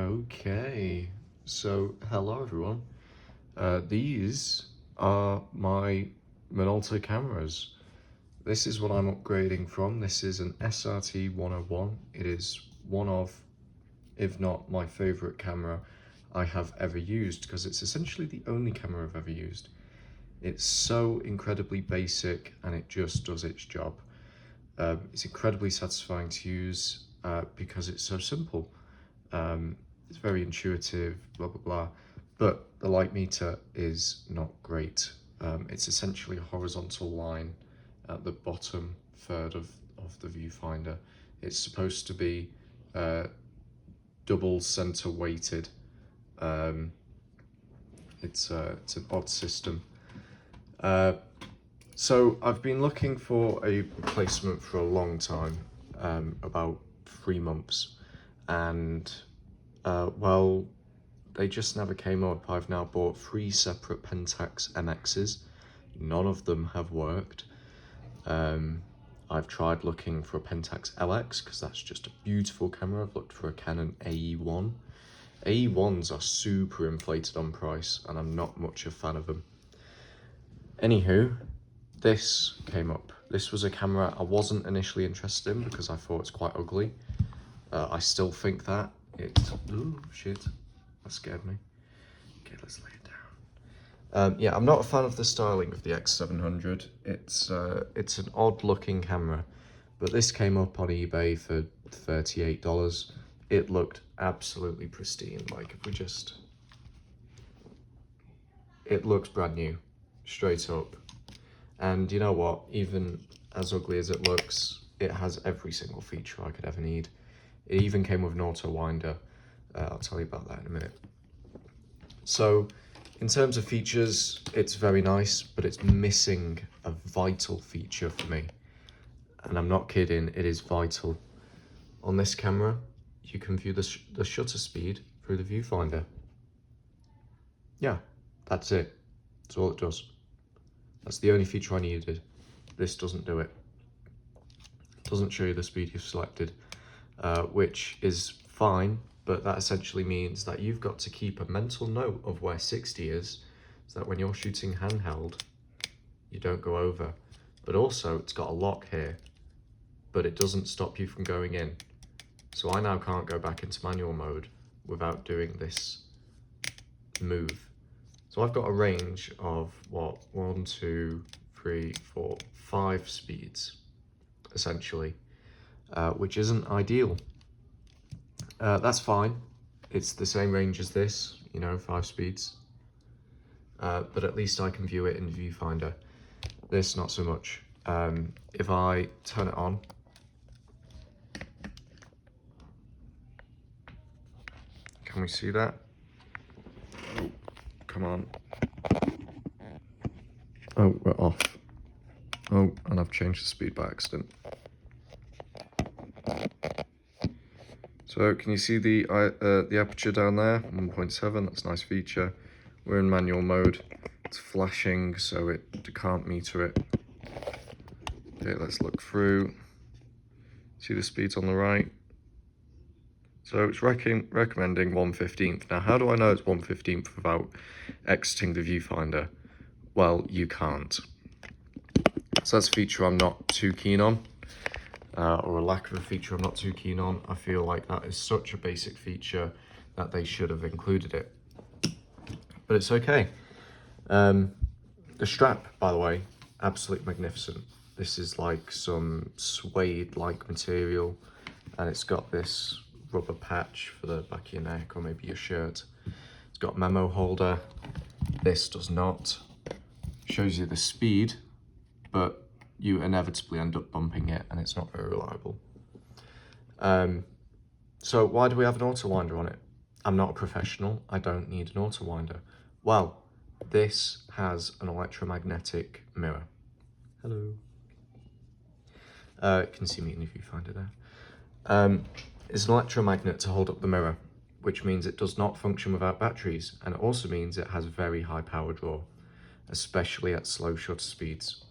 Okay, so hello everyone. These are my Minolta cameras. This is what I'm upgrading from. This is an SRT 101. It is one of, if not my favorite camera I have ever used, because it's essentially the only camera I've ever used. It's so incredibly basic and it just does its job. It's incredibly satisfying to use because it's so simple. It's very intuitive, blah, blah, blah. But the light meter is not great. It's essentially a horizontal line at the bottom third of the viewfinder. It's supposed to be double center weighted. It's an odd system. So I've been looking for a replacement for a long time, about 3 months, and well, they just never came up. I've now bought 3 separate Pentax MXs. None of them have worked. I've tried looking for a Pentax LX because that's just a beautiful camera. I've looked for a Canon AE1. AE1s are super inflated on price and I'm not much a fan of them. Anywho, this came up. This was a camera I wasn't initially interested in because I thought it's quite ugly. I still think that. Ooh, shit, that scared me. Okay, let's lay it down. Yeah, I'm not a fan of the styling of the X-700. It's an odd looking camera, but this came up on eBay for $38. It looked absolutely pristine. Like, if we just, it looks brand new, straight up. And you know what, even as ugly as it looks, it has every single feature I could ever need. It even came with an auto winder. I'll tell you about that in a minute. So in terms of features, it's very nice, but it's missing a vital feature for me. And I'm not kidding, it is vital. On this camera, you can view the shutter speed through the viewfinder. Yeah, that's it. That's all it does. That's the only feature I needed. This doesn't do it. It doesn't show you the speed you've selected. Which is fine, but that essentially means that you've got to keep a mental note of where 60 is, so that when you're shooting handheld, you don't go over. But also, it's got a lock here, but it doesn't stop you from going in. So I now can't go back into manual mode without doing this move. So I've got a range of, what, 1, 2, 3, 4, 5 speeds, essentially. Which isn't ideal. That's fine. It's the same range as this, 5 speeds. But at least I can view it in the viewfinder. This, not so much. If I turn it on, can we see that? Oh, come on. Oh, we're off. Oh, and I've changed the speed by accident. So can you see the aperture down there? 1.7, that's a nice feature. We're in manual mode. It's flashing, so it can't meter it. Okay, let's look through. See the speeds on the right? So it's recommending 1/15. Now, how do I know it's 1/15 without exiting the viewfinder? Well, you can't. So that's a feature I'm not too keen on. Or a lack of a feature I'm not too keen on. I feel like that is such a basic feature that they should have included it. But it's okay. The strap, by the way, absolutely magnificent. This is like some suede-like material, and it's got this rubber patch for the back of your neck or maybe your shirt. It's got a memo holder. This does not. Shows you the speed, but you inevitably end up bumping it and it's not very reliable. So why do we have an auto winder on it? I'm not a professional, I don't need an auto winder. Well, this has an electromagnetic mirror. Hello. You can see me in the viewfinder there. It's an electromagnet to hold up the mirror, which means it does not function without batteries, and it also means it has very high power draw, especially at slow shutter speeds.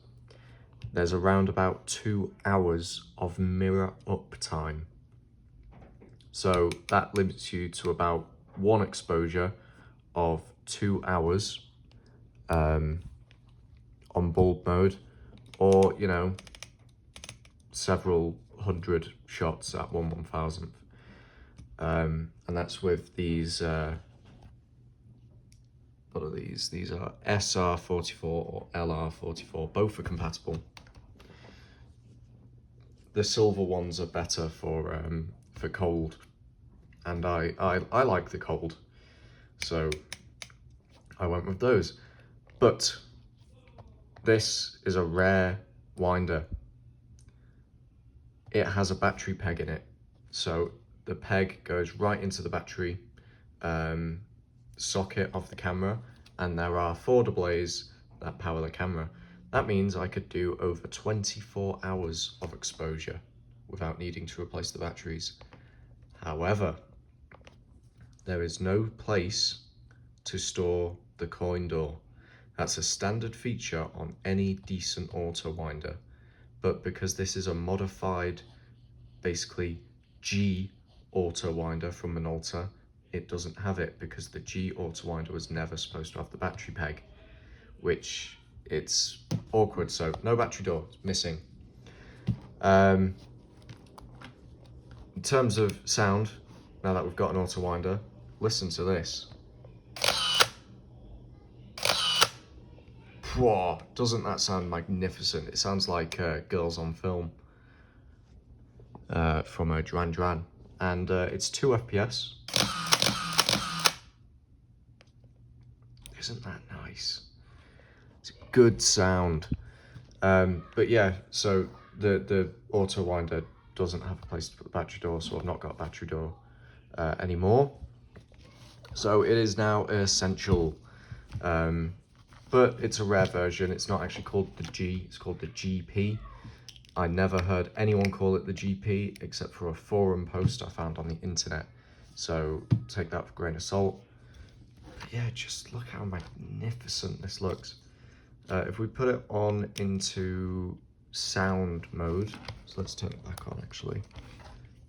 There's around about 2 hours of mirror uptime So that limits you to about one exposure of 2 hours on bulb mode, or, you know, several hundred shots at 1/1000th. And that's with these, what are these? These are SR44 or LR44, both are compatible. The silver ones are better for cold, and I like the cold, so I went with those. But this is a rare winder. It has a battery peg in it, so the peg goes right into the battery socket of the camera, and there are 4 AA's that power the camera. That means I could do over 24 hours of exposure without needing to replace the batteries. However, there is no place to store the coin door. That's a standard feature on any decent auto winder, but because this is a modified, basically G auto winder from Minolta, it doesn't have it, because the G auto winder was never supposed to have the battery peg, which it's awkward. So no battery door, it's missing. In terms of sound, now that we've got an auto winder, listen to this. Whoa, doesn't that sound magnificent? It sounds like Girls on Film from Duran Duran, and it's 2 FPS. Isn't that nice? It's a good sound. But yeah, so the auto winder doesn't have a place to put the battery door, so I've not got a battery door anymore. So it is now essential, but it's a rare version. It's not actually called the G, it's called the GP. I never heard anyone call it the GP except for a forum post I found on the internet, so take that with a grain of salt. But yeah, just look how magnificent this looks. If we put it on into sound mode, so let's turn it back on actually,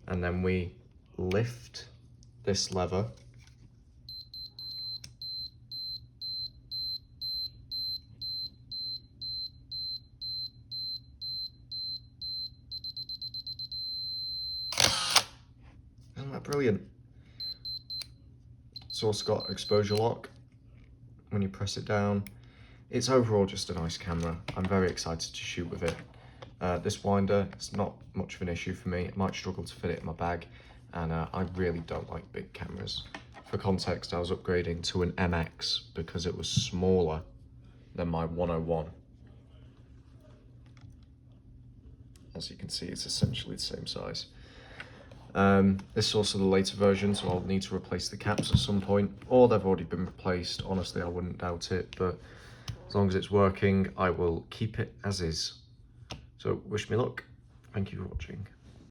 and then we lift this lever, isn't that brilliant? It's also got exposure lock when you press it down. It's overall just a nice camera. I'm very excited to shoot with it. This winder is not much of an issue for me. I might struggle to fit it in my bag, and I really don't like big cameras. For context, I was upgrading to an MX because it was smaller than my 101. As you can see, it's essentially the same size. This is also the later version, so I'll need to replace the caps at some point, or they've already been replaced. Honestly, I wouldn't doubt it, but as long as it's working, I will keep it as is. So wish me luck. Thank you for watching.